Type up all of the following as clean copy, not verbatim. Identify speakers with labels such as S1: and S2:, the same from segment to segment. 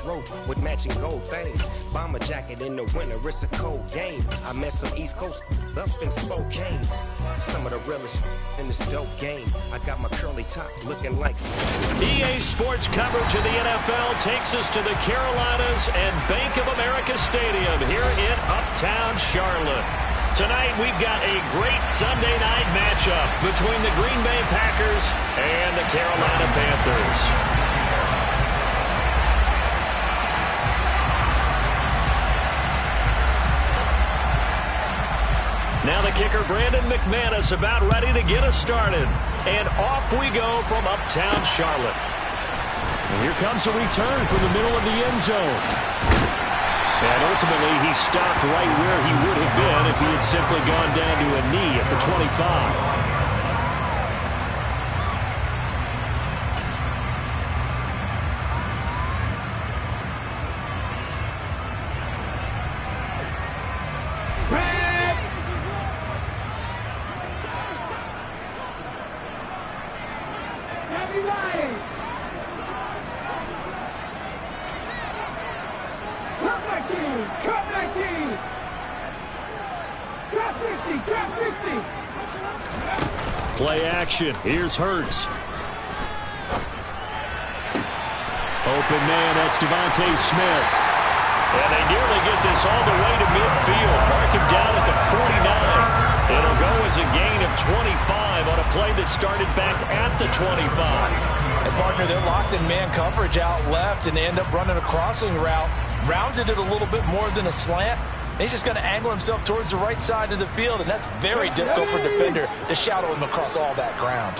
S1: robe with matching gold things. Bomber jacket in the winter, it's a cold game. I met some East Coast up in Spokane. Some of the realest in this dope game. I got my curly top looking like
S2: EA Sports coverage of the NFL takes us to the Carolinas and Bank of America Stadium here in Uptown Charlotte. Tonight we've got a great Sunday night matchup between the Green Bay Packers and the Carolina Panthers. Now the kicker, Brandon McManus, about ready to get us started. And off we go from Uptown Charlotte. And here comes a return from the middle of the end zone. And ultimately, he stopped right where he would have been if he had simply gone down to a knee at the 25. Play action. Here's Hurts. Open man, that's Devontae Smith. And they nearly get this all the way to midfield. Mark him down at the 49. It'll go as a gain of 25 on a play that started back at the 25.
S3: And partner, they're locked in man coverage out left, and they end up running a crossing route. Rounded it a little bit more than a slant. He's just going to angle himself towards the right side of the field, and that's very difficult for a defender to shadow him across all that ground.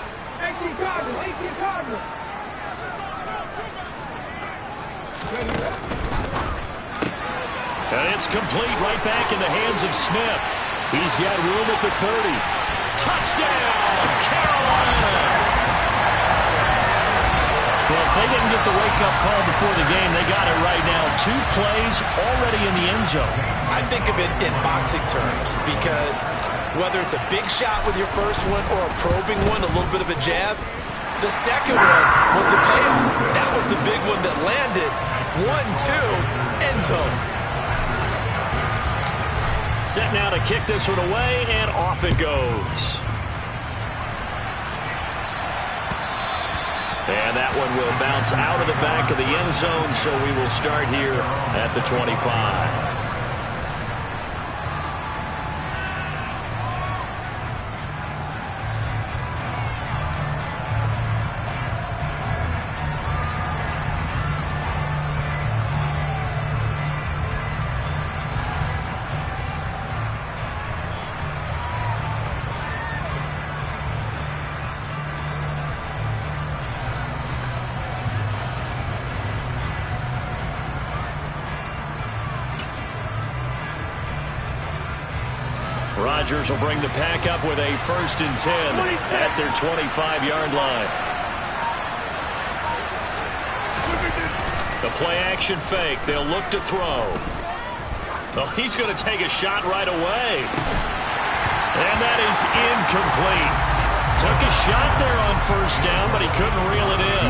S2: And it's complete right back in the hands of Smith. He's got room at the 30. Touchdown, Carolina! Well, if they didn't get the wake-up call before the game, they got it right now. 2 plays already in the end zone.
S3: I think of it in boxing terms because whether it's a big shot with your first one or a probing one, a little bit of a jab, the second one was the payoff. That was the big one that landed. 1-2, end zone.
S2: Set now to kick this one away, and off it goes. And that one will bounce out of the back of the end zone, so we will start here at the 25. Rodgers will bring the pack up with a 1st and 10 at their 25-yard line. The play-action fake. They'll look to throw. Oh, he's going to take a shot right away. And that is incomplete. Took a shot there on 1st down, but he couldn't reel it in.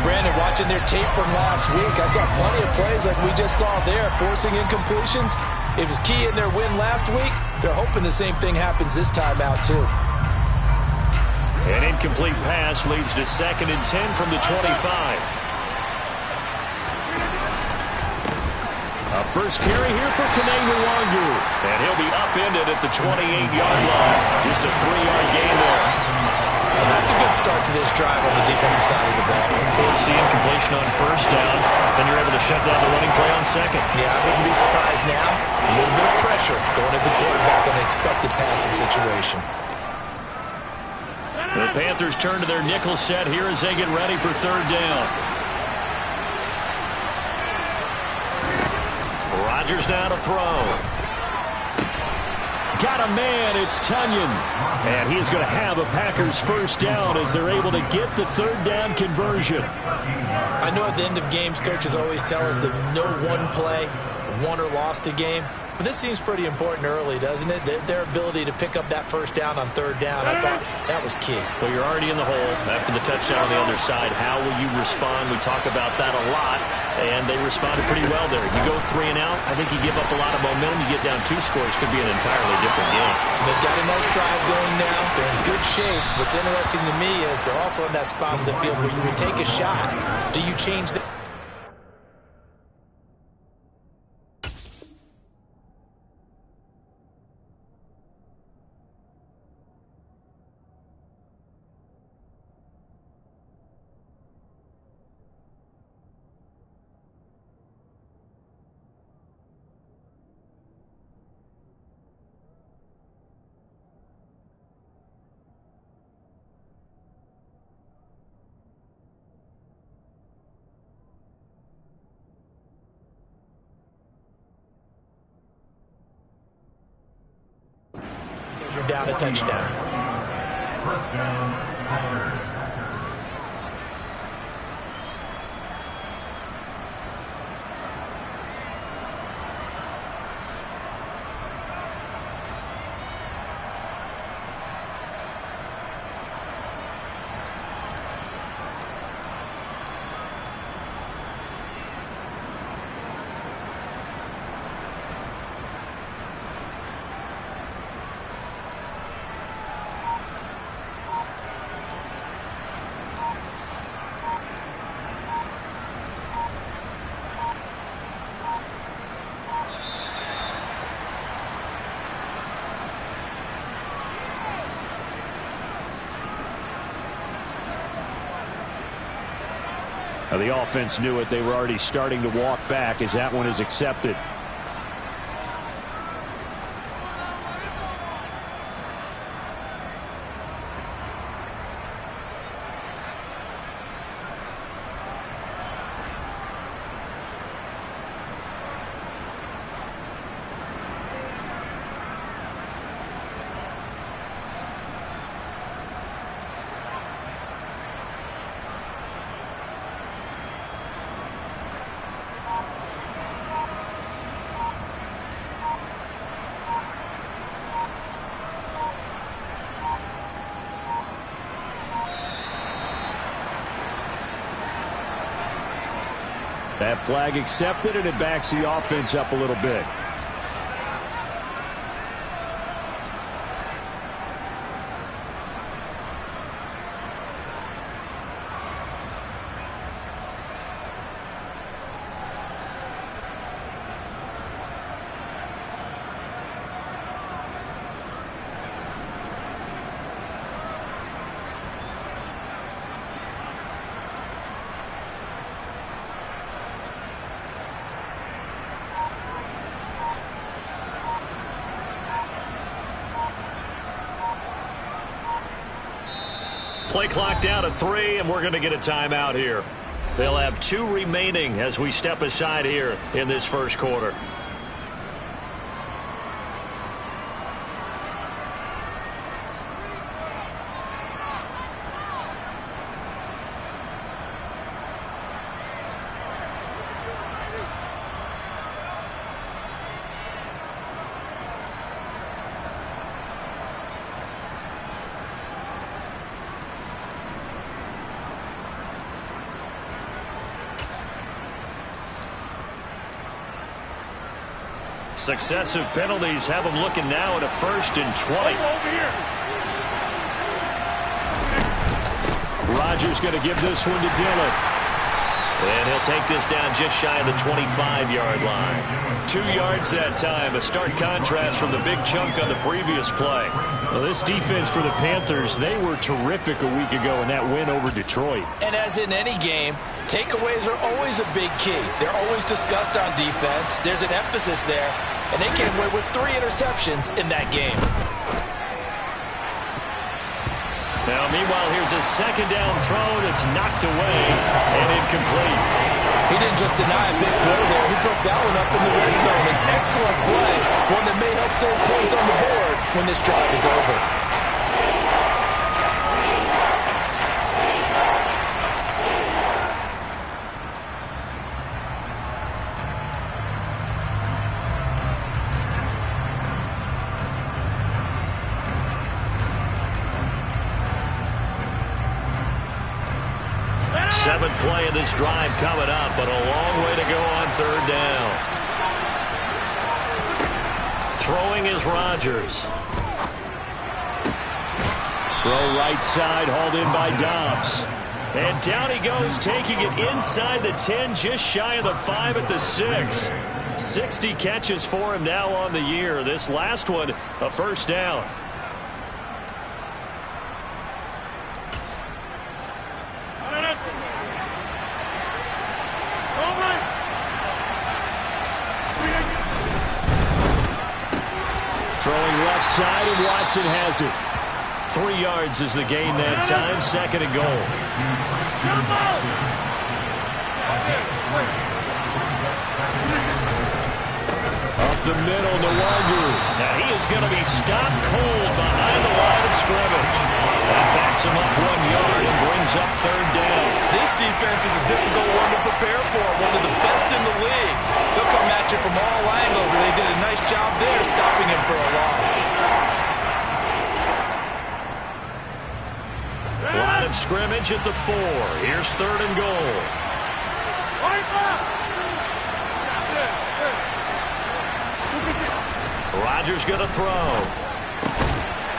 S3: Brandon, watching their tape from last week, I saw plenty of plays like we just saw there, forcing incompletions. It was key in their win last week. They're hoping the same thing happens this time out, too.
S2: An incomplete pass leads to 2nd and 10 from the 25. A first carry here for Tnchuck. And he'll be upended at the 28-yard line. Just a 3-yard gain there.
S3: Well, that's a good start to this drive on the defensive side of the ball.
S2: Force the incompletion on 1st down, then you're able to shut down the running play on 2nd.
S3: Yeah, I wouldn't be surprised now. A little bit of pressure going at the quarterback on an expected passing situation.
S2: The Panthers turn to their nickel set here as they get ready for 3rd down. Rodgers now to throw. Got a man, it's Tnchuck. And he is going to have a Packers 1st down as they're able to get the 3rd down conversion.
S3: I know at the end of games, coaches always tell us that no one play won or lost a game. This seems pretty important early, doesn't it? Their ability to pick up that first down on third down, I thought that was key.
S2: Well, you're already in the hole after the touchdown on the other side. How will you respond? We talk about that a lot, and they responded pretty well there. You go 3 and out, I think you give up a lot of momentum. You get down 2 scores, could be an entirely different game.
S3: So they've got a nice drive going now. They're in good shape. What's interesting to me is they're also in that spot of the field where you would take a shot. Do you change that? Because you're down a touchdown.
S4: First down, Packers.
S2: Now, the offense knew it. They were already starting to walk back as that one is accepted. That flag accepted, and it backs the offense up a little bit. Play clock down to 3, and we're going to get a timeout here. They'll have 2 remaining as we step aside here in this first quarter. Successive penalties have them looking now at a 1st and 20. Rodgers going to give this one to Dillon. And he'll take this down just shy of the 25-yard line. 2 yards that time. A stark contrast from the big chunk on the previous play. Well, this defense for the Panthers, they were terrific a week ago in that win over Detroit.
S3: And as in any game, takeaways are always a big key. They're always discussed on defense. There's an emphasis there. And they came away with 3 interceptions in that game.
S2: Now, meanwhile, here's a 2nd down throw that's knocked away and incomplete.
S3: He didn't just deny a big throw there. He broke that one up in the red zone. An excellent play. One that may help save points on the board when this drive is over.
S2: Seventh play of this drive coming up, but a long way to go on third down. Throwing is Rodgers. Throw right side, hauled in by Dobbs. And down he goes, taking it inside the 10, just shy of the 5 at the 6. 60 catches for him now on the year. This last one, a first down. Throwing left side, and Watson has it. 3 yards is the gain that time. Second and goal. Up the middle, Nwangu. Now he is going to be stopped cold behind the line of scrimmage. That backs him up 1 yard and brings up third down.
S3: This defense is a difficult one to prepare for. One of the best in the league. They'll come at you from all angles, and they did a nice job there stopping him for a loss.
S2: Line of scrimmage at the 4. Here's third and goal. Rodgers going to throw.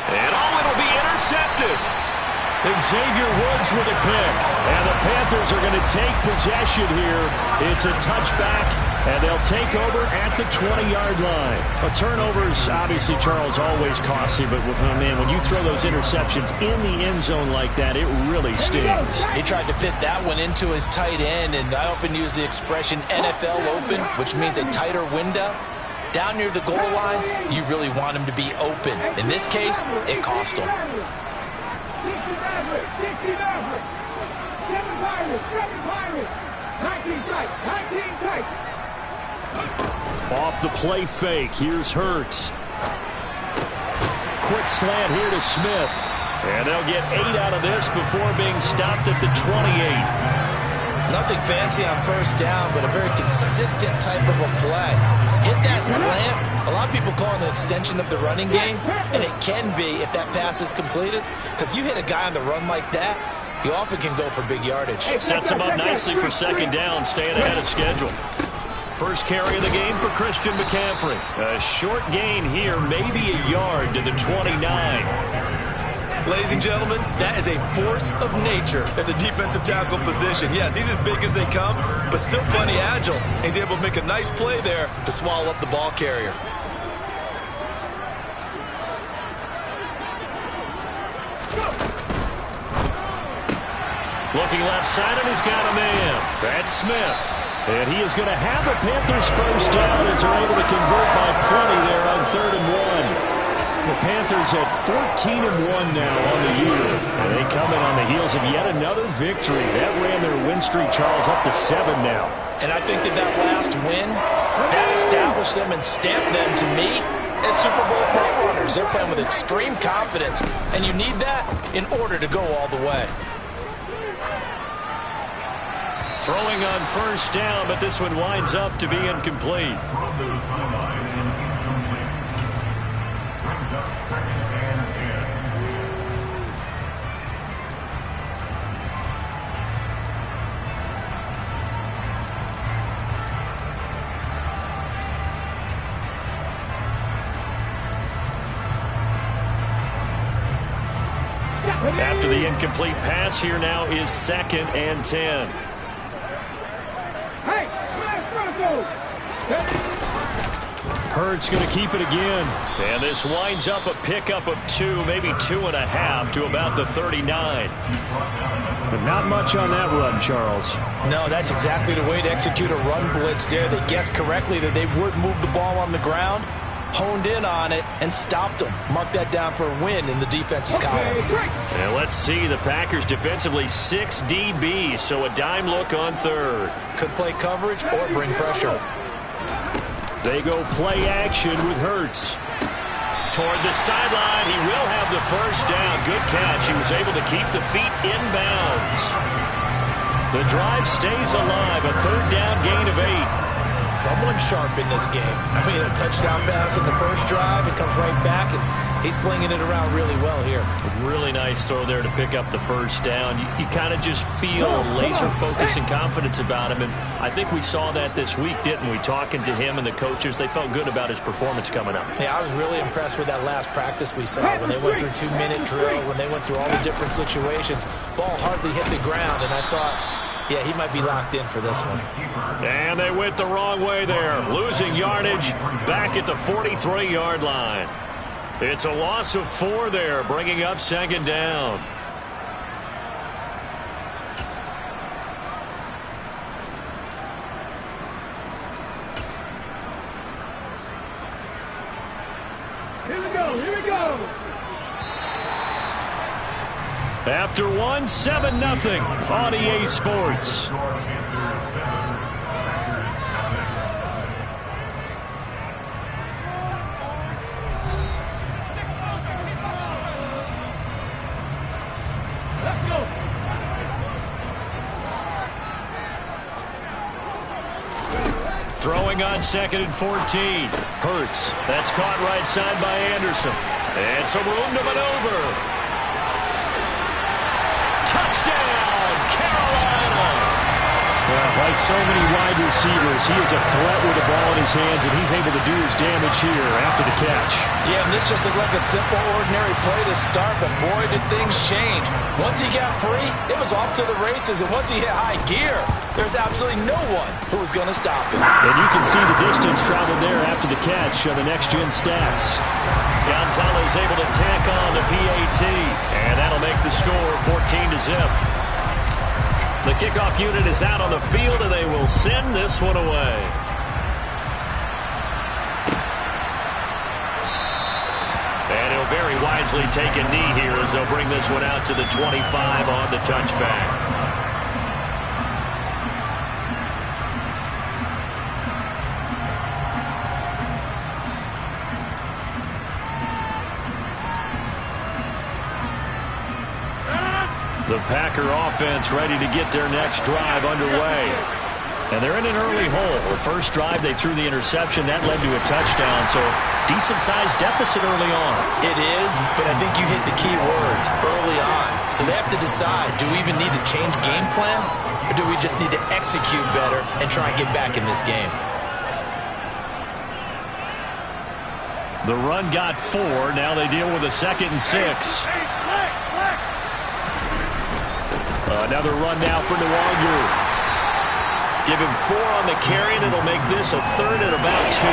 S2: And it'll be intercepted. Xavier Woods with a pick. And the Panthers are going to take possession here. It's a touchback, and they'll take over at the 20-yard line. A turnover is obviously, Charles, always costly, but man, when you throw those interceptions in the end zone like that, it really stings.
S3: He tried to fit that one into his tight end, and I often use the expression NFL open, which means a tighter window. Down near the goal line, you really want him to be open. In this case, it cost him.
S2: Off the play fake, here's Hurts. Quick slant here to Smith. And they'll get 8 out of this before being stopped at the 28.
S3: Nothing fancy on first down, but a very consistent type of a play. Hit that slant. A lot of people call it an extension of the running game, and it can be if that pass is completed, because you hit a guy on the run like that, he often can go for big yardage.
S2: Sets him up nicely for second down, staying ahead of schedule. First carry of the game for Christian McCaffrey. A short gain here, maybe a yard to the 29.
S3: Ladies and gentlemen, that is a force of nature at the defensive tackle position. Yes, he's as big as they come, but still plenty agile. He's able to make a nice play there to swallow up the ball carrier.
S2: Looking left side, and he's got a man. That's Smith. And he is going to have the Panthers first down as they're able to convert by plenty there on 3rd and 1. The Panthers at 14-1 now on the year. And they come in on the heels of yet another victory. That ran their win streak, Charles, up to 7 now.
S3: And I think that last win, that established them and stamped them, to me, as Super Bowl frontrunners. They're playing with extreme confidence, and you need that in order to go all the way.
S2: Throwing on first down, but this one winds up to be incomplete. After the incomplete pass, here now is 2nd and 10. Hurts going to keep it again. And this winds up a pickup of 2, maybe 2.5 to about the 39. But not much on that run, Charles.
S3: No, that's exactly the way to execute a run blitz there. They guessed correctly that they would move the ball on the ground, honed in on it, and stopped them. Mark that down for a win in the defense's column.
S2: And let's see, the Packers defensively 6 DBs, so a dime look on 3rd.
S3: Could play coverage or bring pressure.
S2: They go play action with Hurts. Toward the sideline, he will have the first down. Good catch. He was able to keep the feet inbounds. The drive stays alive. A 3rd down gain of 8.
S3: Someone sharp in this game. I mean, a touchdown pass in the first drive. It comes right back, and He's flinging it around really well here.
S2: Really nice throw there to pick up the first down. You kind of just feel laser focus and confidence about him, and I think we saw that this week, didn't we? Talking to him and the coaches, they felt good about his performance coming up.
S3: Yeah, I was really impressed with that last practice we saw when they went through 2-minute drill, when they went through all the different situations. Ball hardly hit the ground, and I thought, yeah, he might be locked in for this one.
S2: And they went the wrong way there, losing yardage back at the 43-yard line. It's a loss of 4 there, bringing up second down.
S5: Here we go.
S2: After 7-0 on EA Sports. Throwing on 2nd and 14. Hurts. That's caught right side by Anderson. And some room to maneuver. Touchdown, Carolina! Well, like so many wide receivers, he is a threat with the ball in his hands, and he's able to do his damage here after the catch.
S3: Yeah, and this just looked like a simple, ordinary play to start, but boy, did things change. Once he got free, it was off to the races, and once he hit high gear, there's absolutely no one who was going to stop him.
S2: And you can see the distance traveled there after the catch on the next-gen stats. Gonzalez able to tack on the PAT, and that'll make the score 14-0. The kickoff unit is out on the field, and they will send this one away. And he'll very wisely take a knee here as they'll bring this one out to the 25 on the touchback. The Packer offense ready to get their next drive underway. And they're in an early hole. The first drive, they threw the interception. That led to a touchdown, so decent-sized deficit early on.
S3: It is, but I think you hit the key words, early on. So they have to decide, do we even need to change game plan, or do we just need to execute better and try and get back in this game?
S2: The run got 4. Now they deal with a 2nd and 6. Another run now for Nwangu. Give him 4 on the carry, and it'll make this a 3rd and about 2.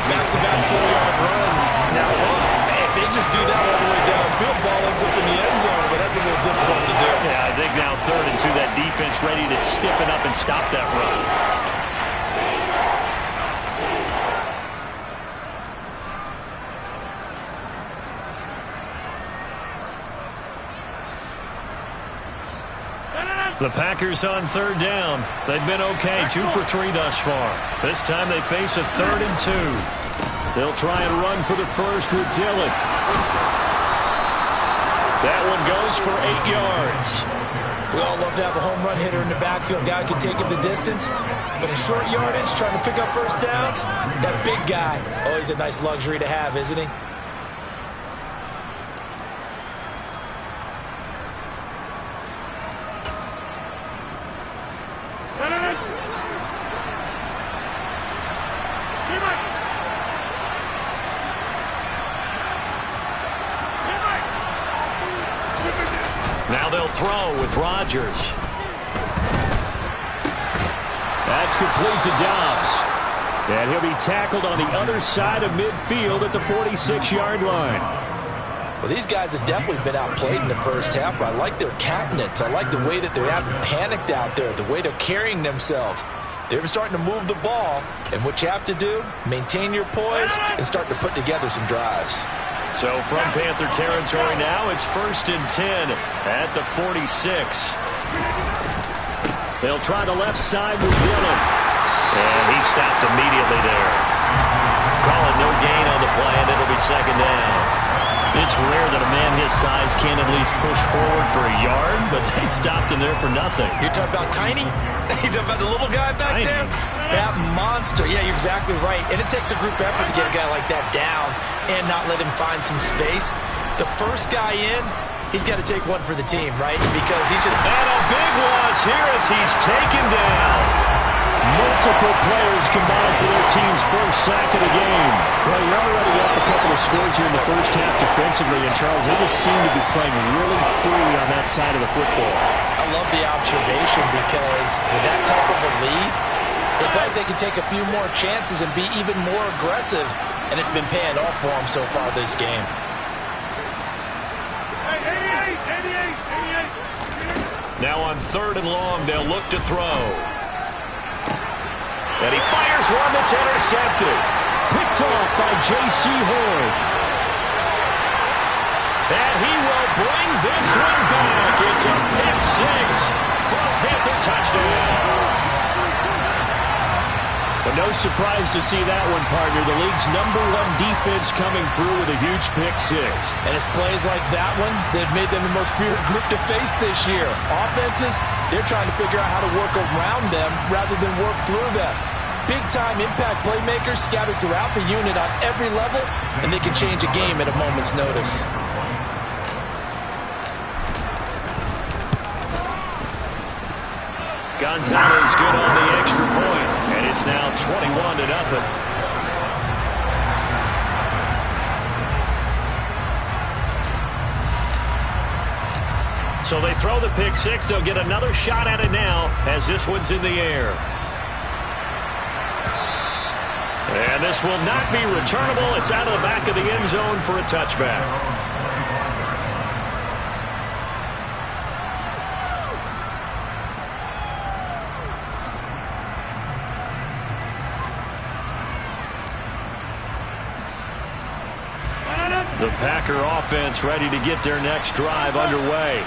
S3: Back-to-back 4-yard runs. Now what? Hey, if they just do that all the way downfield, ball ends up in the end zone, but that's a little difficult to do.
S2: Yeah, I think now 3rd and 2, that defense ready to stiffen up and stop that run. The Packers on 3rd down. They've been okay, 2 for 3 thus far. This time they face a 3rd and 2. They'll try and run for the first with Dillon. That one goes for 8 yards.
S3: We all love to have a home run hitter in the backfield. Guy can take it the distance. But in short yardage, trying to pick up first downs, that big guy, always a nice luxury to have, isn't he?
S2: Now they'll throw with Rodgers. That's complete to Dobbs. And he'll be tackled on the other side of midfield at the 46-yard line.
S3: Well, these guys have definitely been outplayed in the first half, but I like their countenance. I like the way that they're panicked out there, the way they're carrying themselves. They're starting to move the ball, and what you have to do, maintain your poise and start to put together some drives.
S2: So from Panther territory now, it's 1st and 10 at the 46. They'll try the left side with Dillon. And he stopped immediately there. Calling no gain on the play, and it'll be 2nd down. It's rare that a man his size can't at least push forward for a yard, but they stopped him there for nothing.
S3: You're talking about tiny? You're talking about the little guy back
S2: Tiny.
S3: there? That monster. Yeah, you're exactly right. And it takes a group effort to get a guy like that down and not let him find some space. The first guy in, he's got to take one for the team, right? Because he's just...
S2: And a big loss here as he's taken down. Multiple players combined for their team's first sack of the game. Well, you're already up a couple of scores here in the first half defensively, and Charles, they just seem to be playing really free on that side of the football.
S3: I love the observation because with that type of a lead, they feel like they can take a few more chances and be even more aggressive, and it's been paying off for them so far this game.
S2: Now on 3rd and long, they'll look to throw. And he fires one that's intercepted. Picked off by J.C. Horn. And he will bring this one back. It's a pick six for a Panther touchdown. But no surprise to see that one, partner. The league's #1 defense coming through with a huge pick six.
S3: And it's plays like that one that have made them the most feared group to face this year. Offenses, they're trying to figure out how to work around them rather than work through them. Big-time impact playmakers scattered throughout the unit on every level, and they can change a game at a moment's notice.
S2: Gonzalez good on the extra point, and it's now 21-0. So they throw the pick six. They'll get another shot at it now as this one's in the air. And this will not be returnable. It's out of the back of the end zone for a touchback. The Packer offense ready to get their next drive underway.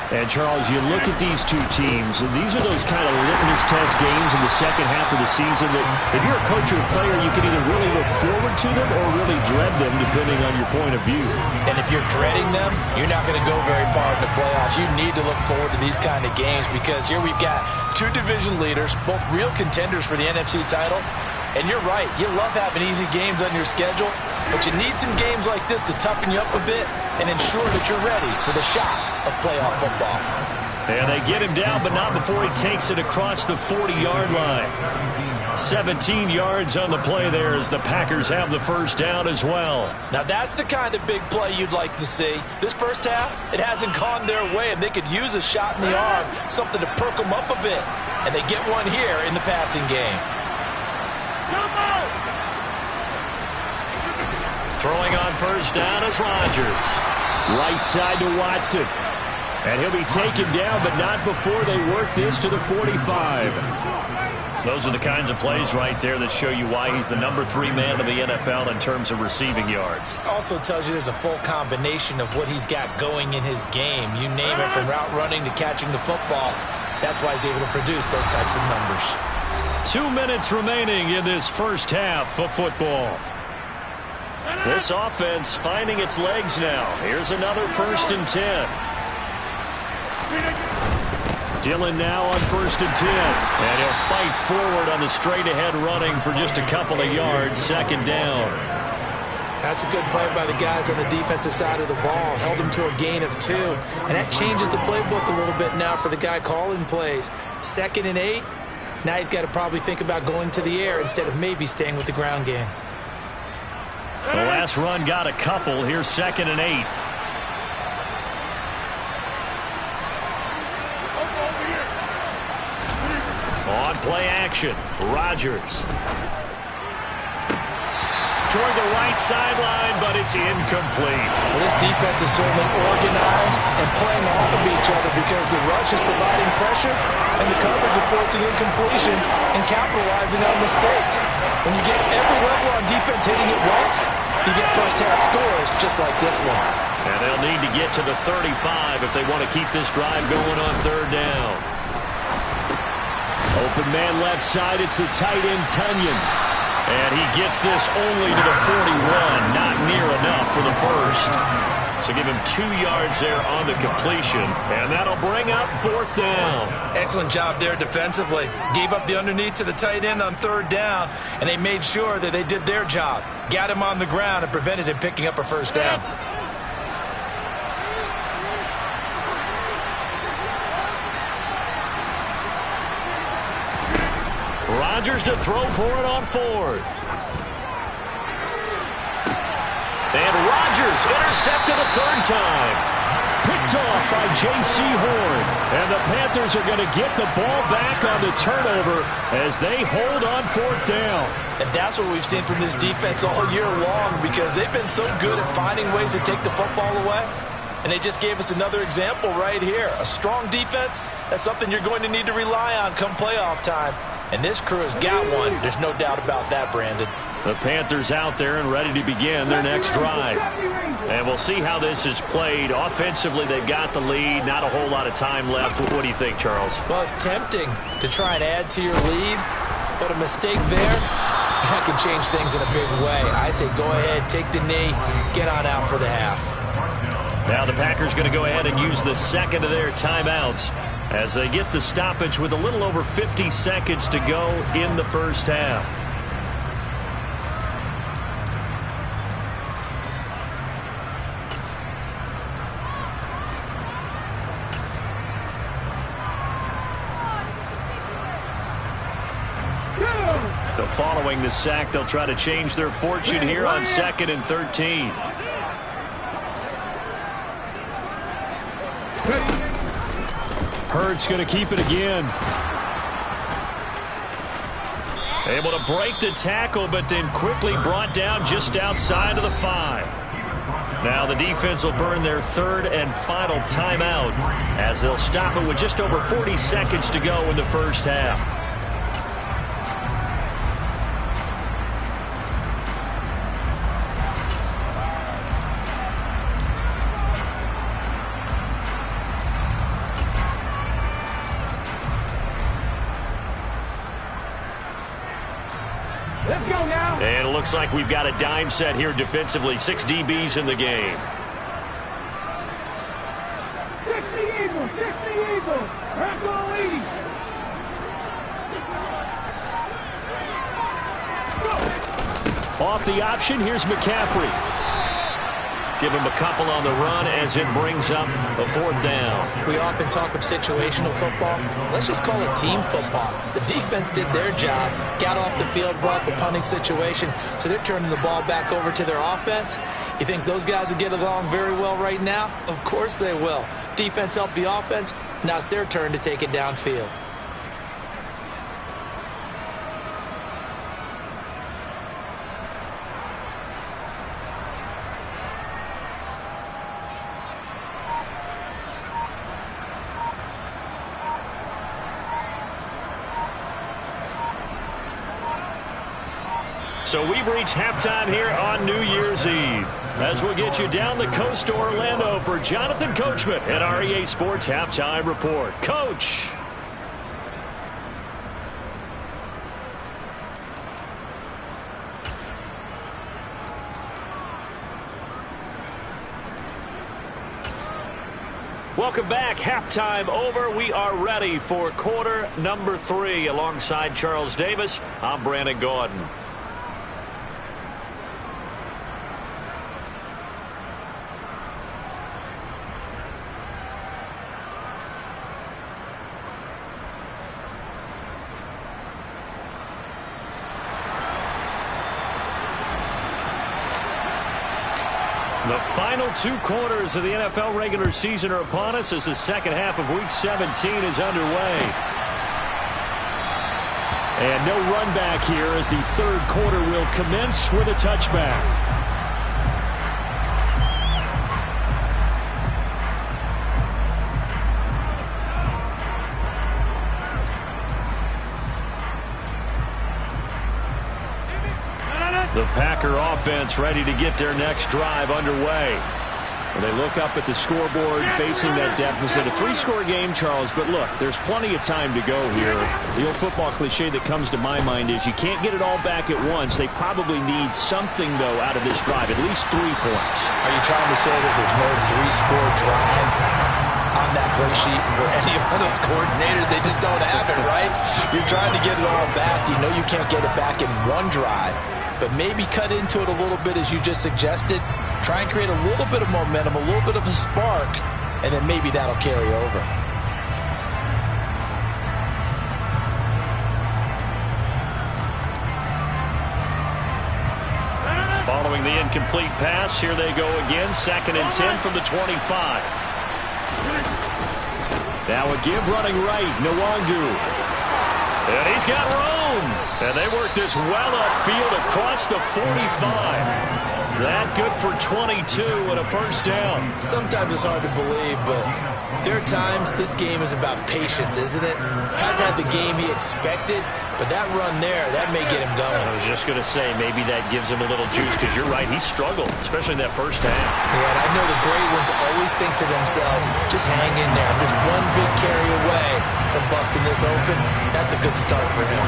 S2: And, Charles, you look at these two teams, and these are those kind of litmus test games in the second half of the season that if you're a coach or a player, you can either really look forward to them or really dread them, depending on your point of view.
S3: And if you're dreading them, you're not going to go very far in the playoffs. You need to look forward to these kind of games because here we've got two division leaders, both real contenders for the NFC title. And you're right, you love having easy games on your schedule, but you need some games like this to toughen you up a bit and ensure that you're ready for the shock of playoff football.
S2: And they get him down, but not before he takes it across the 40-yard line. 17 yards on the play there as the Packers have the first down as well.
S3: Now that's the kind of big play you'd like to see. This first half, it hasn't gone their way, and they could use a shot in the arm, something to perk them up a bit. And they get one here in the passing game.
S2: Throwing on first down is Rodgers. Right side to Watson. And he'll be taken down, but not before they work this to the 45. Those are the kinds of plays right there that show you why he's the #3 man in the NFL in terms of receiving yards.
S3: Also tells you there's a full combination of what he's got going in his game. You name it, from route running to catching the football. That's why he's able to produce those types of numbers.
S2: 2 minutes remaining in this first half of football. This offense finding its legs now. Here's another 1st and 10. Dillon now on 1st and 10. And he'll fight forward on the straight-ahead running for just a couple of yards. 2nd down.
S3: That's a good play by the guys on the defensive side of the ball. Held them to a gain of 2. And that changes the playbook a little bit now for the guy calling plays. 2nd and 8. Now he's got to probably think about going to the air instead of maybe staying with the ground game.
S2: The last run got a couple. Here's 2nd and 8. On play action, Rodgers. Toward the right sideline, but it's incomplete.
S3: Well, this defense is certainly organized and playing off of each other because the rush is providing pressure and the coverage is forcing incompletions and capitalizing on mistakes. When you get every level on defense hitting it once, you get first-half scores just like this one.
S2: And they'll need to get to the 35 if they want to keep this drive going on 3rd down. Open man left side, it's the tight end Tnchuck. And he gets this only to the 41, not near enough for the first. So give him 2 yards there on the completion, and that'll bring up 4th down.
S3: Excellent job there defensively. Gave up the underneath to the tight end on 3rd down, and they made sure that they did their job. Got him on the ground and prevented him picking up a 1st down.
S2: Rodgers to throw for it on 4th. And Rodgers intercepted a 3rd time. Picked off by J.C. Horn. And the Panthers are going to get the ball back on the turnover as they hold on 4th down.
S3: And that's what we've seen from this defense all year long, because they've been so good at finding ways to take the football away. And they just gave us another example right here. A strong defense, that's something you're going to need to rely on come playoff time. And this crew has got one. There's no doubt about that, Brandon.
S2: The Panthers out there and ready to begin their next drive. And we'll see how this is played. Offensively, they've got the lead. Not a whole lot of time left. What do you think, Charles?
S3: Well, it's tempting to try and add to your lead, but a mistake there, that can change things in a big way. I say go ahead, take the knee, get on out for the half.
S2: Now the Packers going to go ahead and use the second of their timeouts as they get the stoppage with a little over 50 seconds to go in the first half. So following the sack, they'll try to change their fortune here on 2nd and 13. Hurts going to keep it again. Able to break the tackle, but then quickly brought down just outside of the 5. Now the defense will burn their 3rd and final timeout as they'll stop it with just over 40 seconds to go in the first half.
S5: Let's go now.
S2: And it looks like we've got a dime set here defensively. 6 DBs in the game.
S5: 60 Eagles, 60 Eagles. We're going to lead.
S2: Off the option, here's McCaffrey. Give him a couple on the run as it brings up a 4th down.
S3: We often talk of situational football. Let's just call it team football. The defense did their job, got off the field, brought the punting situation, so they're turning the ball back over to their offense. You think those guys will get along very well right now? Of course they will. Defense helped the offense. Now it's their turn to take it downfield.
S2: So we've reached halftime here on New Year's Eve. As we'll get you down the coast to Orlando for Jonathan Coachman at our EA Sports Halftime Report. Coach. Welcome back. Halftime over. We are ready for quarter number 3. Alongside Charles Davis, I'm Brandon Gordon. The final 2 quarters of the NFL regular season are upon us as the second half of Week 17 is underway. And no run back here as the 3rd quarter will commence with a touchback. The Packer offense ready to get their next drive underway. Well, they look up at the scoreboard facing that deficit. A 3-score game, Charles, but look, there's plenty of time to go here. The old football cliche that comes to my mind is you can't get it all back at once. They probably need something, though, out of this drive, at least 3 points.
S3: Are you trying to say that there's no 3-score drive on that play sheet for any of those coordinators? They just don't have it, right? You're trying to get it all back. You know you can't get it back in one drive, but maybe cut into it a little bit as you just suggested. Try and create a little bit of momentum, a little bit of a spark, and then maybe that'll carry over.
S2: Following the incomplete pass, here they go again. 2nd and 10 from the 25. Now a give running right, Nwangu. And he's got room. And they work this well upfield across the 45. That good for 22 and a first down.
S3: Sometimes it's hard to believe, but there are times this game is about patience, isn't it? Hasn't had the game he expected, but that run there, that may get him going.
S2: I was just going to say, maybe that gives him a little juice, because you're right, he struggled, especially in that first half.
S3: Yeah, and I know the great ones always think to themselves, just hang in there. Just one big carry away from busting this open. That's a good start for him.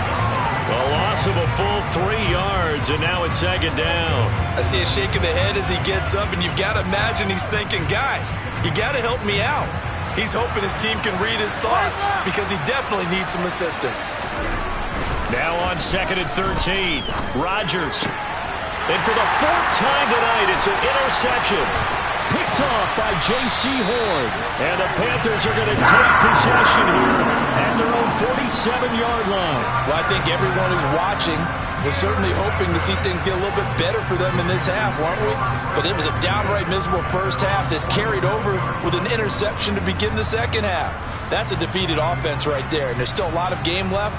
S2: A loss of a full 3 yards, and now it's 2nd down.
S3: I see a shake of the head as he gets up, and you've got to imagine he's thinking, guys, you got to help me out. He's hoping his team can read his thoughts because he definitely needs some assistance.
S2: Now on 2nd and 13, Rodgers. And for the 4th time tonight, it's an interception. Picked off by J.C. Horn. And the Panthers are going to take possession here at their own 47-yard line.
S3: Well, I think everyone who's watching was certainly hoping to see things get a little bit better for them in this half, weren't we? But it was a downright miserable first half that's carried over with an interception to begin the second half. That's a defeated offense right there, and there's still a lot of game left.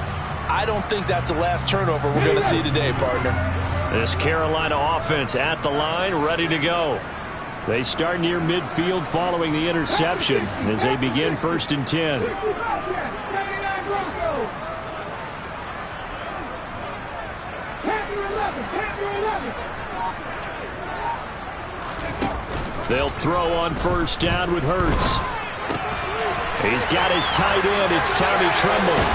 S3: I don't think that's the last turnover we're going to see today, partner.
S2: This Carolina offense at the line, ready to go. They start near midfield following the interception as they begin 1st and 10. They'll throw on 1st down with Hurts. He's got his tight end. It's Tommy Tremble.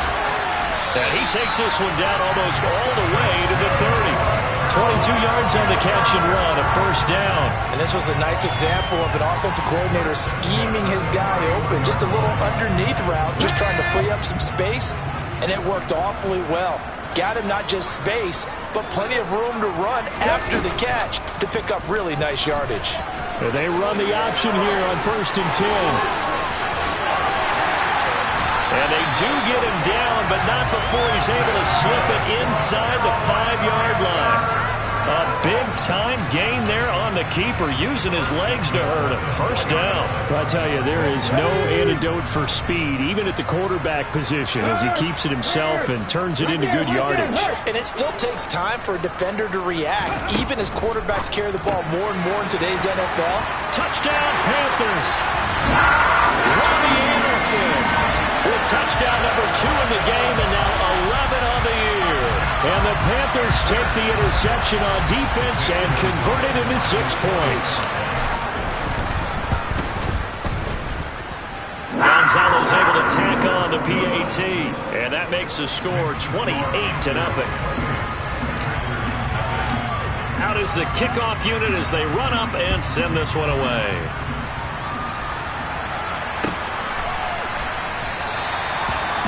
S2: And he takes this one down almost all the way to the 30. 22 yards on the catch and run, a 1st down.
S3: And this was a nice example of an offensive coordinator scheming his guy open. Just a little underneath route, just trying to free up some space, and it worked awfully well. Got him not just space, but plenty of room to run after the catch to pick up really nice yardage.
S2: And they run the option here on 1st and 10. And they do get him down, but not before he's able to slip it inside the 5-yard line. A big-time gain there on the keeper, using his legs to hurt him. 1st down. I tell you, there is no antidote for speed, even at the quarterback position, as he keeps it himself and turns it into good yardage.
S3: And it still takes time for a defender to react, even as quarterbacks carry the ball more and more in today's NFL.
S2: Touchdown, Panthers! Robbie Anderson with touchdown number 2 in the game, and now 11 on the year. And the Panthers take the interception on defense and convert it into 6 points. Gonzalo's able to tack on the PAT, and that makes the score 28-0. Out is the kickoff unit as they run up and send this one away.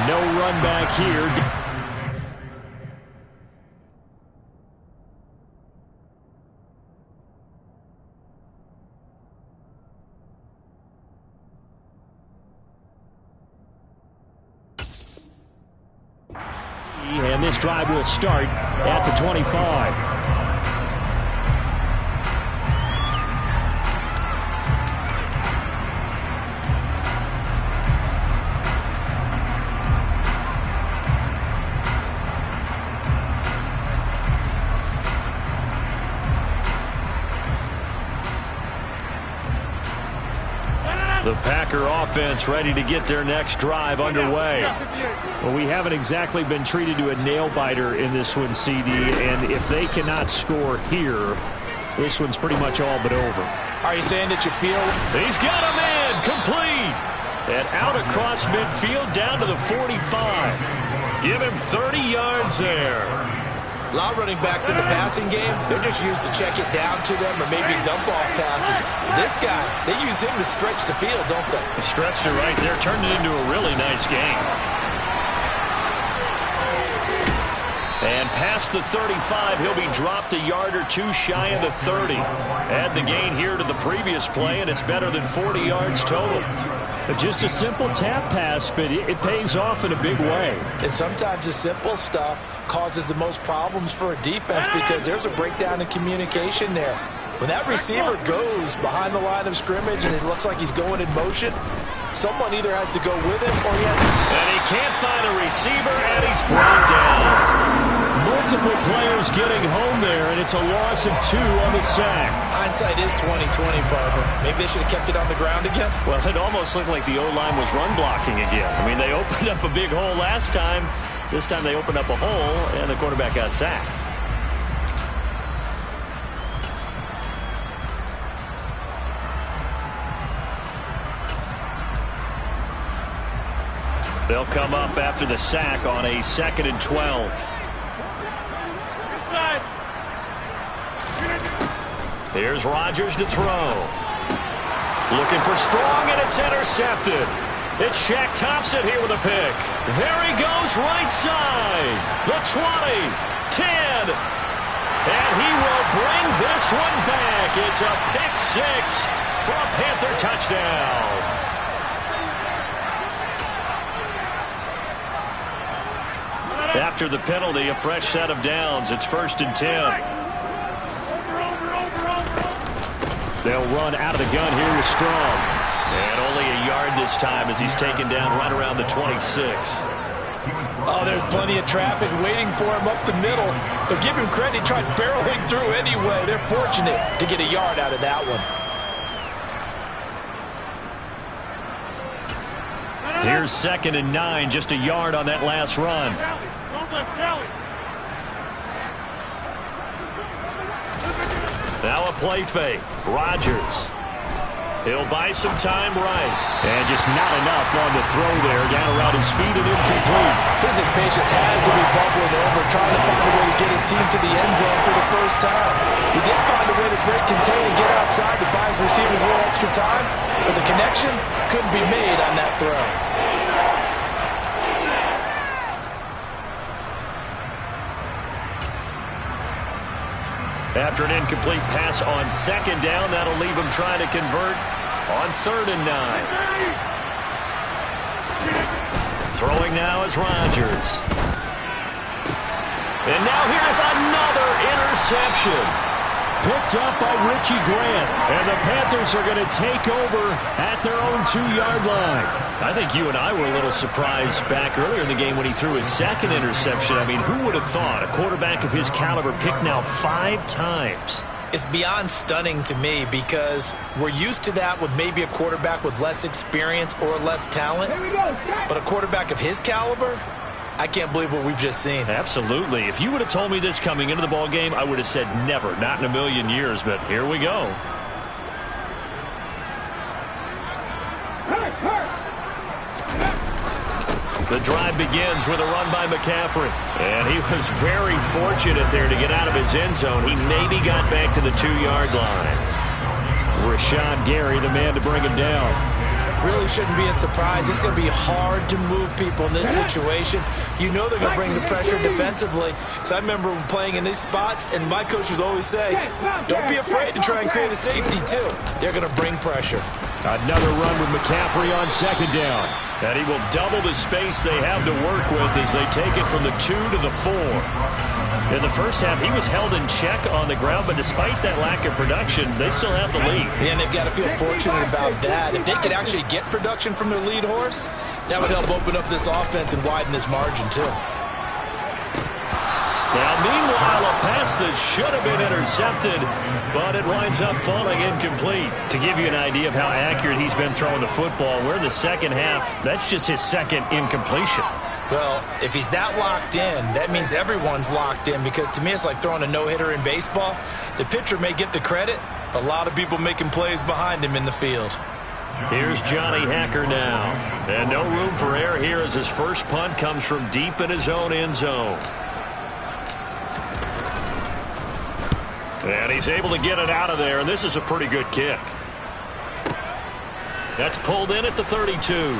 S2: No run back here. And this drive will start at the 25. The Packer offense ready to get their next drive underway. Well, we haven't exactly been treated to a nail-biter in this one, CD, and if they cannot score here, this one's pretty much all but over.
S3: Are you saying that you feel?
S2: He's got a man complete. And out across midfield down to the 45. Give him 30 yards there.
S3: A lot of running backs in the passing game, they're just used to check it down to them or maybe dump off passes. This guy, they use him to stretch the field, don't they?
S2: Stretched it right there, turned it into a really nice game. And past the 35, he'll be dropped a yard or two shy of the 30. Add the gain here to the previous play, and it's better than 40 yards total. Just a simple tap pass, but it pays off in a big way.
S3: And sometimes the simple stuff causes the most problems for a defense because there's a breakdown in communication there. When that receiver goes behind the line of scrimmage and it looks like he's going in motion, someone either has to go with him or he has to...
S2: And he can't find a receiver, and he's brought down. Multiple players getting home there, and it's a loss of 2 on the sack.
S3: Hindsight is 20/20, partner. Maybe they should have kept it on the ground again.
S2: Well, it almost looked like the O-line was run blocking again. I mean, they opened up a big hole last time. This time they opened up a hole, and the quarterback got sacked. They'll come up after the sack on a 2nd and 12. Here's Rodgers to throw. Looking for Strong, and it's intercepted. It's Shaq Thompson here with a pick. There he goes, right side. The 20, 10. And he will bring this one back. It's a pick 6 for a Panther touchdown. After the penalty, a fresh set of downs. It's 1st and 10. They'll run out of the gun here with Strong. And only a yard this time as he's taken down right around the 26.
S3: Oh, there's plenty of traffic waiting for him up the middle. But give him credit, he tried barreling through anyway. They're fortunate to get a yard out of that one.
S2: Here's 2nd and 9, just a yard on that last run. Now a play fake. Rodgers. He'll buy some time right. And just not enough on the throw there. Down around his feet and incomplete.
S3: His impatience has to be bubbling over, trying to find a way to get his team to the end zone for the first time. He did find a way to break contain and get outside to buy his receivers a little extra time, but the connection couldn't be made on that throw.
S2: After an incomplete pass on 2nd down, that'll leave him trying to convert on 3rd and 9. Throwing now is Rodgers. And now here's another interception. Picked up by Richie Grant. And the Panthers are going to take over at their own 2-yard line. I think you and I were a little surprised back earlier in the game when he threw his 2nd interception. I mean, who would have thought a quarterback of his caliber picked now 5 times?
S3: It's beyond stunning to me because we're used to that with maybe a quarterback with less experience or less talent. But a quarterback of his caliber, I can't believe what we've just seen.
S2: Absolutely. If you would have told me this coming into the ball game, I would have said never, not in a million years. But here we go. The drive begins with a run by McCaffrey. And he was very fortunate there to get out of his end zone. He maybe got back to the 2-yard line. Rashawn Gary, the man to bring him down.
S3: Really shouldn't be a surprise. It's going to be hard to move people in this situation. You know they're going to bring the pressure defensively. Because I remember playing in these spots, and my coaches always say, don't be afraid to try and create a safety, too. They're going to bring pressure.
S2: Another run with McCaffrey on 2nd down. And he will double the space they have to work with as they take it from the 2 to the 4. In the first half, he was held in check on the ground, but despite that lack of production, they still have the lead.
S3: Yeah, and they've got to feel fortunate about that. If they could actually get production from their lead horse, that would help open up this offense and widen this margin, too.
S2: Now, meanwhile, a pass that should have been intercepted, but it winds up falling incomplete. To give you an idea of how accurate he's been throwing the football, we're in the second half. That's just his 2nd incompletion.
S3: Well, if he's that locked in, that means everyone's locked in, because to me it's like throwing a no-hitter in baseball. The pitcher may get the credit, a lot of people making plays behind him in the field.
S2: Here's Johnny Hacker now. And no room for error here as his first punt comes from deep in his own end zone. And he's able to get it out of there, and this is a pretty good kick. That's pulled in at the 32.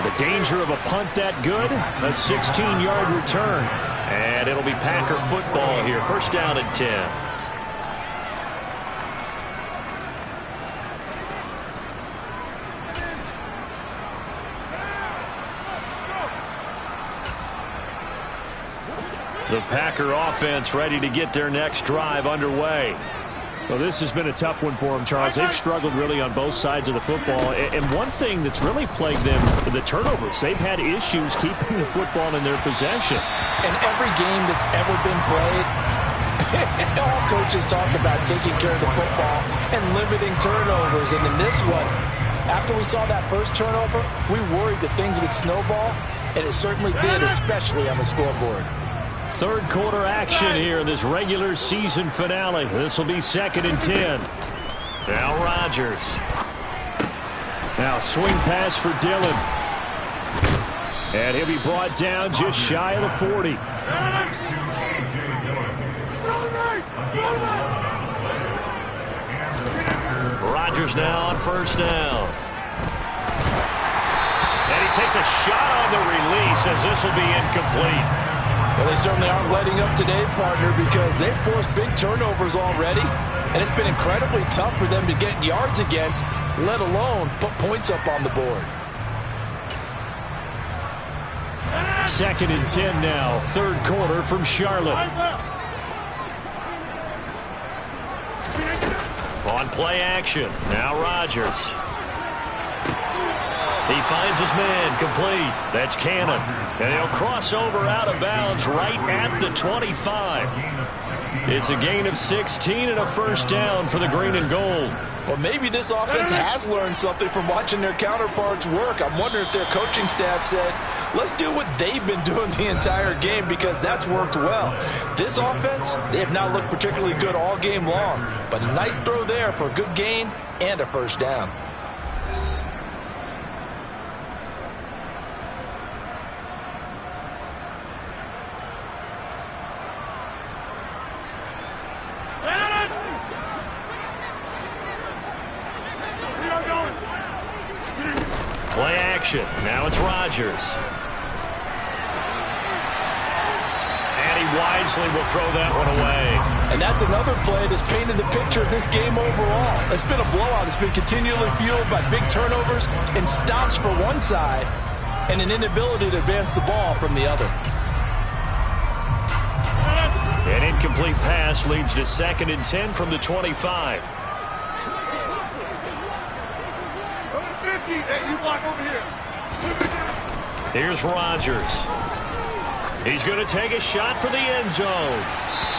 S2: The danger of a punt that good, a 16-yard return. And it'll be Packer football here, first down and 10. The Packer offense ready to get their next drive underway. Well, this has been a tough one for them, Charles. They've struggled really on both sides of the football. And one thing that's really plagued them, the turnovers. They've had issues keeping the football in their possession.
S3: In every game that's ever been played, all coaches talk about taking care of the football and limiting turnovers. And in this one, after we saw that first turnover, we worried that things would snowball, and it certainly did, especially on the scoreboard.
S2: Third quarter action here in this regular season finale. This will be second and 10. Now Rodgers. Now swing pass for Dillon. And he'll be brought down just shy of the 40. Rodgers now on first down. And he takes a shot on the release as this will be incomplete.
S3: Well, they certainly aren't letting up today, partner, because they've forced big turnovers already, and it's been incredibly tough for them to get yards against, let alone put points up on the board.
S2: Second and 10 now, third quarter from Charlotte. On play action, now Rodgers. He finds his man, complete. That's Cannon. And he'll cross over out of bounds right at the 25. It's a gain of 16 and a first down for the green and gold.
S3: Well, maybe this offense has learned something from watching their counterparts work. I'm wondering if their coaching staff said, let's do what they've been doing the entire game, because that's worked well. This offense, they have not looked particularly good all game long. But a nice throw there for a good gain and a first down.
S2: Play action. Now it's Rodgers. And he wisely will throw that one away.
S3: And that's another play that's painted the picture of this game overall. It's been a blowout. It's been continually fueled by big turnovers and stops for one side and an inability to advance the ball from the other.
S2: An incomplete pass leads to second and 10 from the 25. Here's Rodgers. He's going to take a shot for the end zone.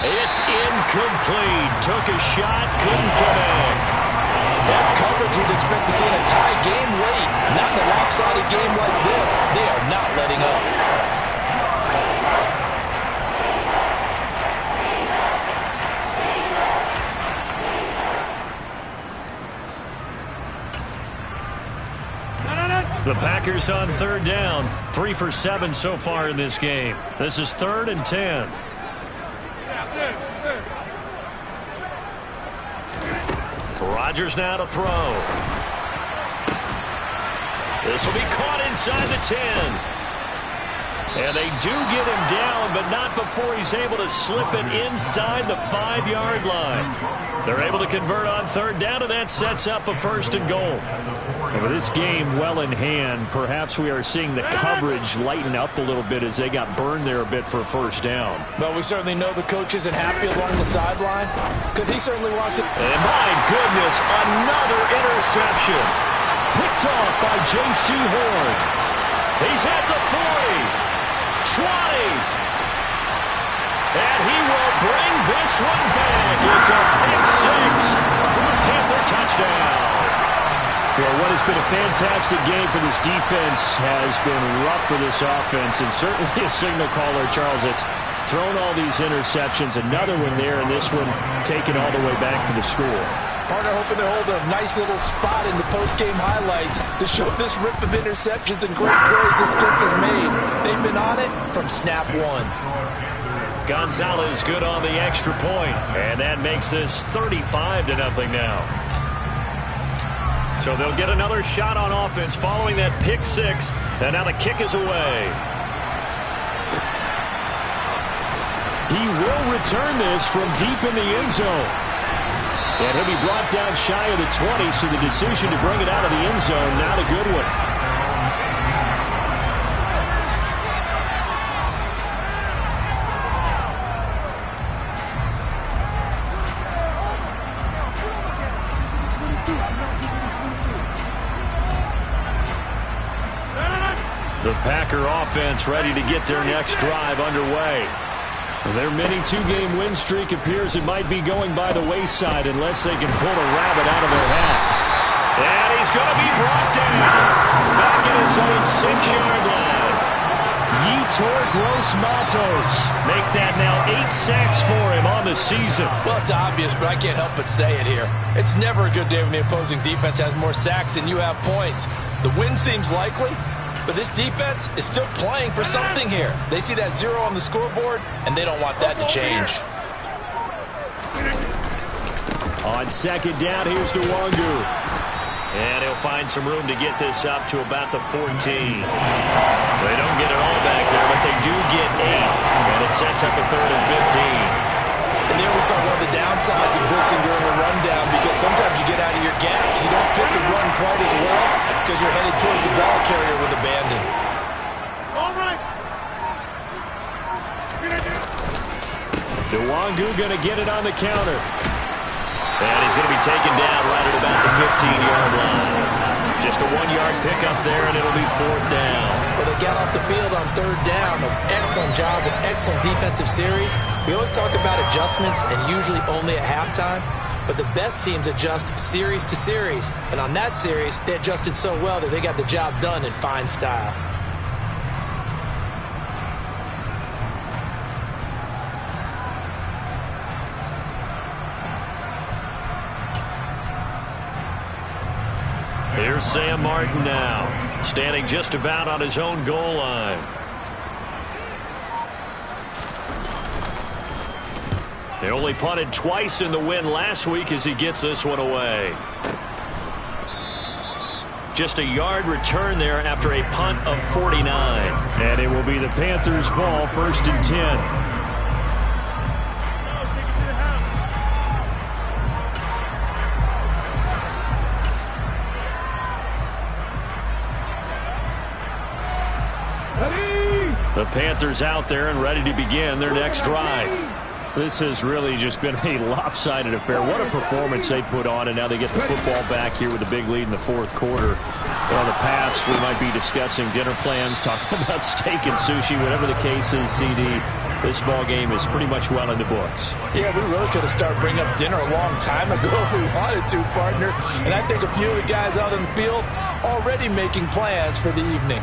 S2: It's incomplete. Took a shot, couldn't connect.
S3: That's coverage you'd expect to see in a tie game late. Not in a lopsided game like this. They are not letting up.
S2: The Packers on third down. 3 for 7 so far in this game. This is third and 10. Rodgers now to throw. This will be caught inside the 10. And they do get him down, but not before he's able to slip it inside the 5-yard line. They're able to convert on third down, and that sets up a first and goal. And with this game well in hand, perhaps we are seeing the coverage lighten up a little bit as they got burned there a bit for a first down.
S3: Well, we certainly know the coach isn't happy along the sideline because he certainly wants it.
S2: And my goodness, another interception. Picked off by J.C. Horn. He's at the 40. 20. And he will bring this one back. It's a pick six for a Panther touchdown. Well, what has been a fantastic game for this defense has been rough for this offense, and certainly a signal caller, Charles, that's thrown all these interceptions. Another one there, and this one taken all the way back for the score.
S3: Partner hoping to hold a nice little spot in the post-game highlights to show this rip of interceptions and great plays this group has made. They've been on it from snap one.
S2: Gonzalez good on the extra point, and that makes this 35-0 now. So they'll get another shot on offense following that pick six, and now the kick is away. He will return this from deep in the end zone. And he'll be brought down shy of the 20, so the decision to bring it out of the end zone, not a good one. The Packer offense ready to get their next drive underway. Their mini two-game win streak appears it might be going by the wayside unless they can pull a rabbit out of their hat. And he's going to be brought down back in his own 6-yard line. Yetur Gross-Matos make that now 8 sacks for him on the season.
S3: Well, it's obvious, but I can't help but say it here. It's never a good day when the opposing defense has more sacks than you have points. The win seems likely, but this defense is still playing for something here. They see that 0 on the scoreboard, and they don't want that to change.
S2: On second down, here's Nwangu. And he'll find some room to get this up to about the 14. They don't get it all back there, but they do get 8. And it sets up a 3rd and 15.
S3: And there we saw one of the downsides of blitzing during a rundown, because sometimes you get out of your gaps. You don't fit the run quite as well because you're headed towards the ball carrier with abandon.
S5: All right.
S2: Nwangu going to get it on the counter. And he's going to be taken down right at about the 15-yard line. Just a 1-yard pickup there, and it'll be 4th down.
S3: Well, they got off the field on 3rd down. An excellent job, an excellent defensive series. We always talk about adjustments, and usually only at halftime. But the best teams adjust series to series. And on that series, they adjusted so well that they got the job done in fine style.
S2: Here's Sam Martin now, standing just about on his own goal line. They only punted twice in the win last week as he gets this one away. Just a yard return there after a punt of 49. And it will be the Panthers' ball, 1st and 10. The Panthers out there and ready to begin their next drive. This has really just been a lopsided affair. What a performance they put on, and now they get the football back here with a big lead in the 4th quarter. On the past, we might be discussing dinner plans, talking about steak and sushi, whatever the case is, CD. This ball game is pretty much well in the books.
S3: Yeah, we really could have started bringing up dinner a long time ago if we wanted to, partner. And I think a few of the guys out in the field already making plans for the evening.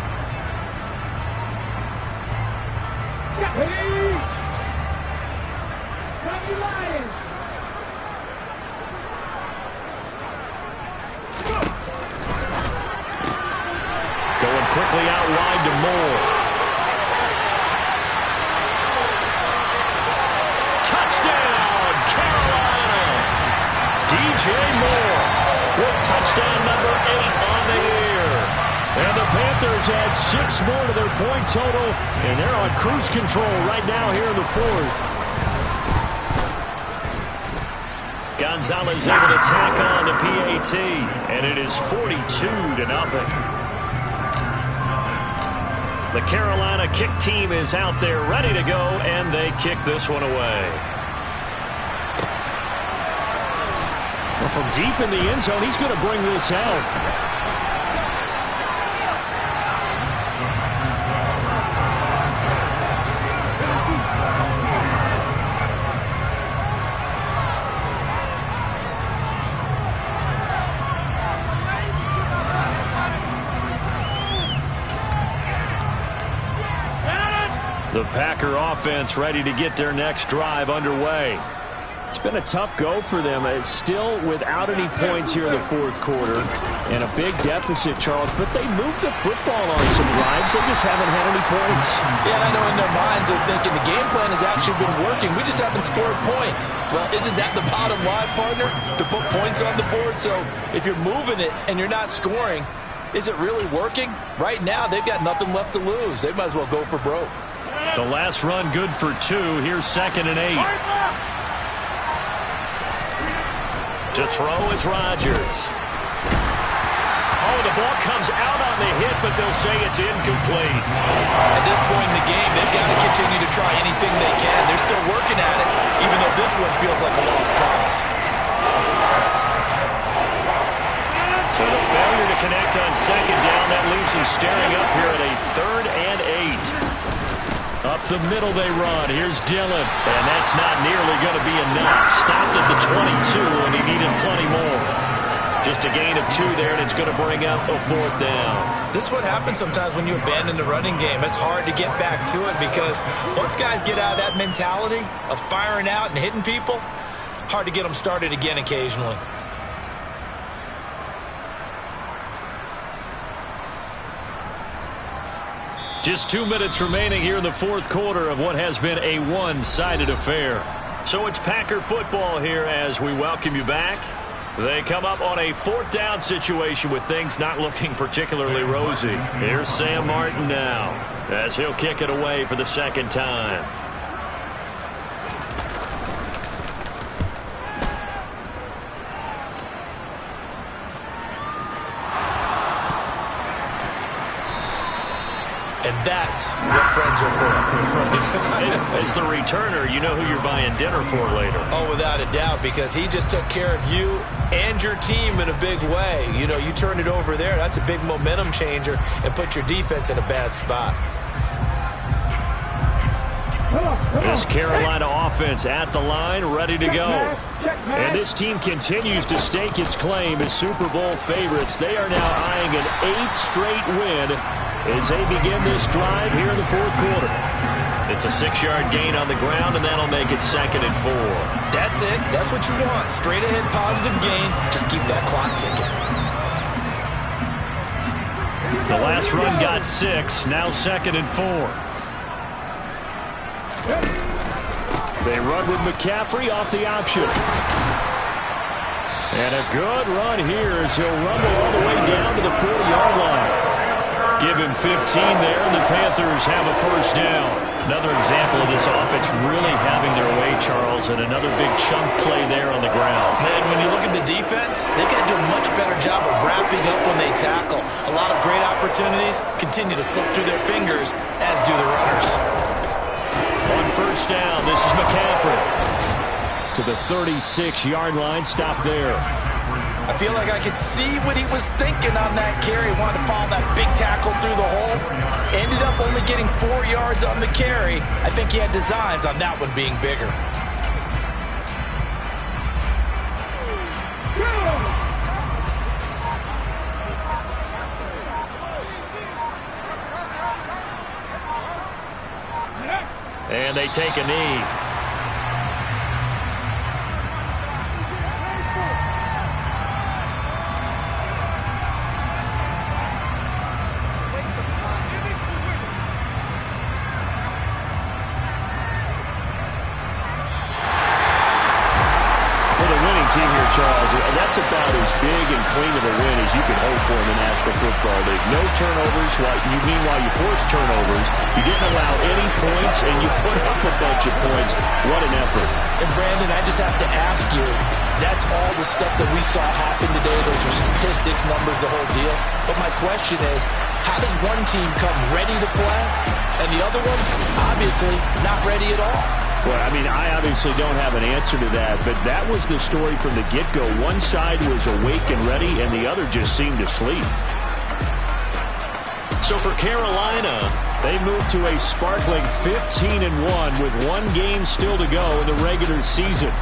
S2: Going quickly out wide to Moore. Touchdown, Carolina! DJ Moore with touchdown number 8 on the year. And the Panthers add 6 more to their point total, and they're on cruise control right now here in the 4th. Gonzalez able to tack on the PAT, and it is 42-0. The Carolina kick team is out there ready to go, and they kick this one away. Well, from deep in the end zone, he's going to bring this out. Packer offense ready to get their next drive underway. It's been a tough go for them. It's still without any points here in the fourth quarter and a big deficit, Charles, but they moved the football on some drives. They just haven't had any points.
S3: Yeah, and I know in their minds they're thinking the game plan has actually been working. We just haven't scored points. Well, isn't that the bottom line, partner? To put points on the board? So if you're moving it and you're not scoring, is it really working? Right now, they've got nothing left to lose. They might as well go for broke.
S2: The last run good for 2. Here's 2nd and 8. To throw is Rodgers. Oh, the ball comes out on the hit, but they'll say it's incomplete.
S3: At this point in the game, they've got to continue to try anything they can. They're still working at it, even though this one feels like a lost cause.
S2: So the failure to connect on 2nd down, that leaves them staring up here at a 3rd and 8. Up the middle they run. Here's Dillon. And that's not nearly going to be enough. Stopped at the 22, and he needed plenty more. Just a gain of 2 there, and it's going to bring up a 4th down.
S3: This is what happens sometimes when you abandon the running game. It's hard to get back to it because once guys get out of that mentality of firing out and hitting people, hard to get them started again occasionally.
S2: Just 2 minutes remaining here in the fourth quarter of what has been a one-sided affair. So it's Packer football here as we welcome you back. They come up on a 4th down situation with things not looking particularly rosy. Here's Sam Martin now as he'll kick it away for the 2nd time.
S3: And that's what friends are for.
S2: As the returner, you know who you're buying dinner for later.
S3: Oh, without a doubt, because he just took care of you and your team in a big way. You know, you turn it over there, that's a big momentum changer and put your defense in a bad spot.
S2: This Carolina offense at the line, ready to go. And this team continues to stake its claim as Super Bowl favorites. They are now eyeing an 8th straight win as they begin this drive here in the fourth quarter. It's a 6-yard gain on the ground, and that'll make it 2nd and 4.
S3: That's it. That's what you want. Straight ahead positive gain. Just keep that clock ticking.
S2: The last run got 6. Now 2nd and 4. They run with McCaffrey off the option. And a good run here as he'll rumble all the way down to the 40-yard line. Give him 15 there, and the Panthers have a 1st down. Another example of this offense really having their way, Charles, and another big chunk play there on the ground.
S3: Man, when you look at the defense, they've got to do a much better job of wrapping up when they tackle. A lot of great opportunities continue to slip through their fingers, as do the runners.
S2: On 1st down, this is McCaffrey. To the 36-yard line, stop there.
S3: I feel like I could see what he was thinking on that carry. Wanted to follow that big tackle through the hole. Ended up only getting 4 yards on the carry. I think he had designs on that one being bigger.
S2: And they take a knee. Team here, Charles, that's about as big and clean of a win as you can hope for in the National Football League. No turnovers. Meanwhile, you force turnovers. You didn't allow any points, and you put up a bunch of points. What an effort.
S3: And, Brandon, I just have to ask you, that's all the stuff that we saw happen today. Those are statistics, numbers, the whole deal. But my question is, how does one team come ready to play, and the other one, obviously, not ready at all?
S2: Well, I mean, I obviously don't have an answer to that, but that was the story from the get-go. One side was awake and ready, and the other just seemed to sleep. So for Carolina, they moved to a sparkling 15-1 with 1 game still to go in the regular season.